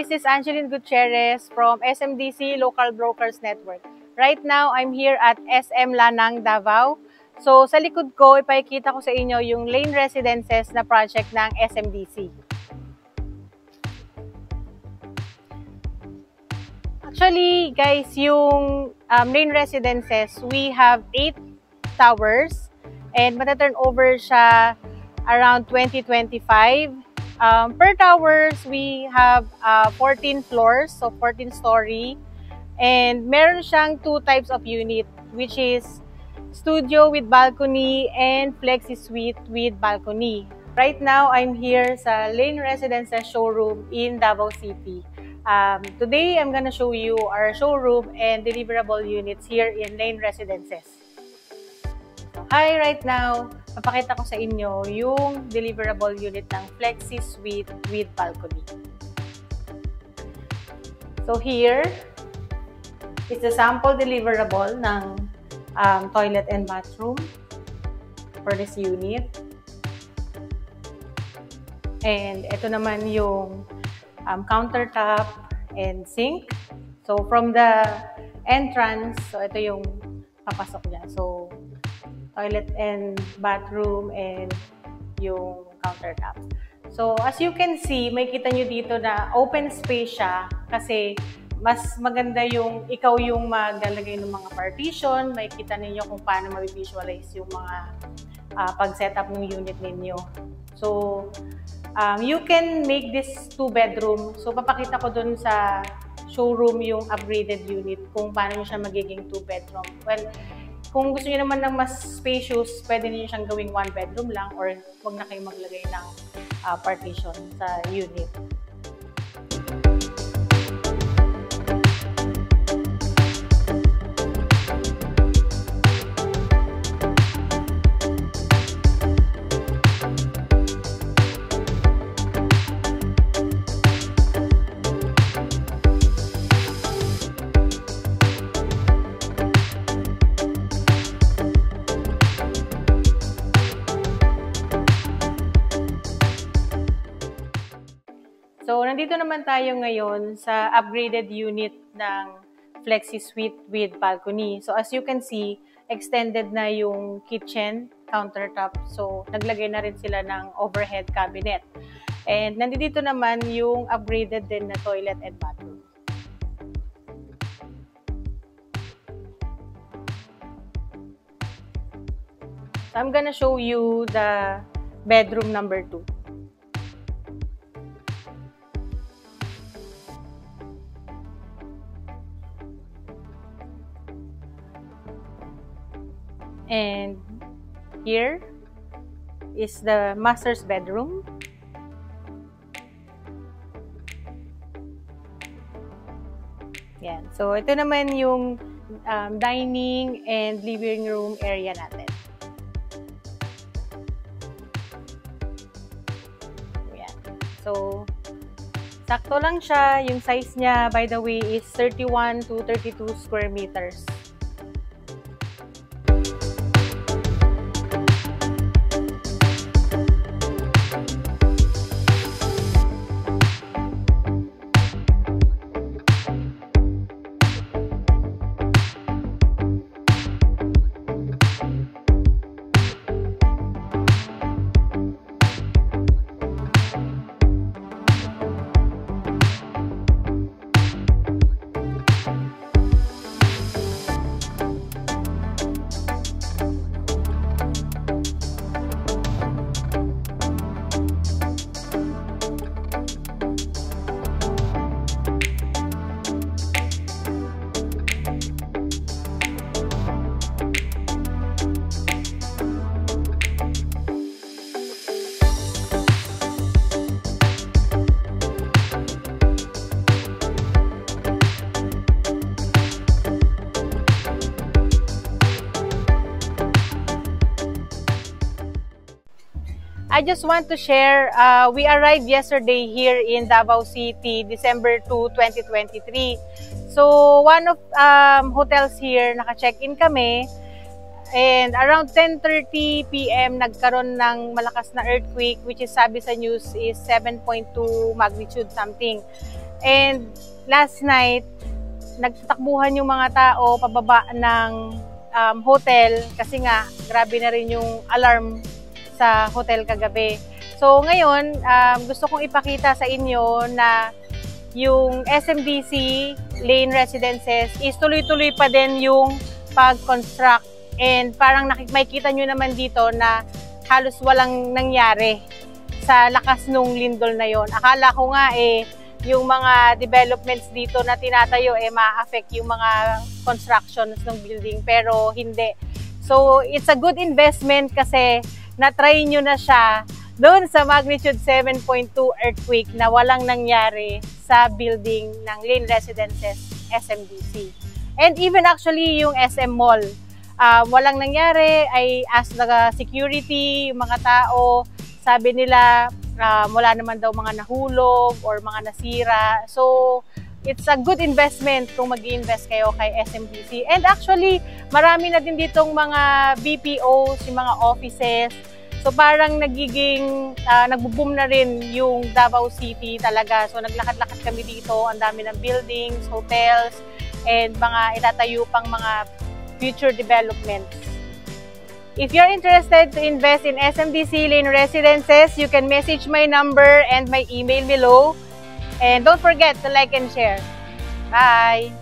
this is Angeline Gutierrez from SMDC Local Brokers Network. Right now, I'm here at SM Lanang, Davao. So, sa likod ko, ipakikita ko sa inyo yung Lane Residences na project ng SMDC. Actually, guys, yung Lane Residences, we have 8 towers and mataturn over siya around 2025. Per towers, we have 14 floors, so 14 story. And meron siyang 2 types of unit, which is studio with balcony and flexi suite with balcony. Right now, I'm here sa Lane Residences showroom in Davao City. Today, I'm gonna show you our showroom and deliverable units here in Lane Residences. Hi, right now, papakita ko sa inyo yung deliverable unit ng Flexi Suite with balcony. So here is the sample deliverable ng toilet and bathroom for this unit. And ito naman yung countertop and sink. So from the entrance, so ito yung papasok niya. So toilet and bathroom and yung countertop. So, as you can see, may kita nyo dito na open space siya kasi mas maganda yung ikaw yung maglalagay ng mga partition. May kita ninyo kung paano ma-visualize yung mga pag-setup ng unit ninyo. So, you can make this 2-bedroom. So, papakita ko dun sa showroom yung upgraded unit kung paano nyo siya magiging 2-bedroom. Well, kung gusto niyo naman ng mas spacious, pwede niyo siyang gawing 1-bedroom lang or huwag na kayong maglagay ng partition sa unit. So, nandito naman tayo ngayon sa upgraded unit ng Flexi Suite with balcony. So, as you can see, extended na yung kitchen, countertop. So, naglagay na rin sila ng overhead cabinet. And nandito naman yung upgraded din na toilet and bathroom. So, I'm gonna show you the bedroom number 2. And here is the master's bedroom. Yan. So, ito naman yung dining and living room area natin. Yan. So, sakto lang siya. Yung size niya, by the way, is 31 to 32 square meters. I just want to share, we arrived yesterday here in Davao City, December 2, 2023. So, one of hotels here, naka-check-in kami. And around 10:30 PM, nagkaroon ng malakas na earthquake, which is sabi sa news is 7.2 magnitude something. And last night, nagtatakbuhan yung mga tao pababa ng hotel kasi nga grabe na rin yung alarm sa hotel kagabi. So ngayon, gusto kong ipakita sa inyo na yung SMDC Lane Residences is tuloy-tuloy pa din yung pag-construct. And parang makikita nyo naman dito na halos walang nangyari sa lakas nung lindol na yon. Akala ko nga yung mga developments dito na tinatayo ma-affect yung mga constructions ng building, pero hindi. So it's a good investment kasi na-try nyo na siya doon sa magnitude 7.2 earthquake na walang nangyari sa building ng Lane Residences SMDC. And even actually yung SM Mall, walang nangyari. Ay ask the security, yung mga tao, sabi nila wala naman daw mga nahulog or mga nasira. So it's a good investment kung mag-i-invest kayo kay SMDC. And actually, marami na din ditong mga BPOs, yung mga offices. So parang nagbo-boom na rin yung Davao City talaga. So naglakad-lakad kami dito, ang dami ng buildings, hotels, and mga itatayo pang mga future developments. If you're interested to invest in SMDC Lane Residences, you can message my number and my email below. And don't forget to like and share. Bye!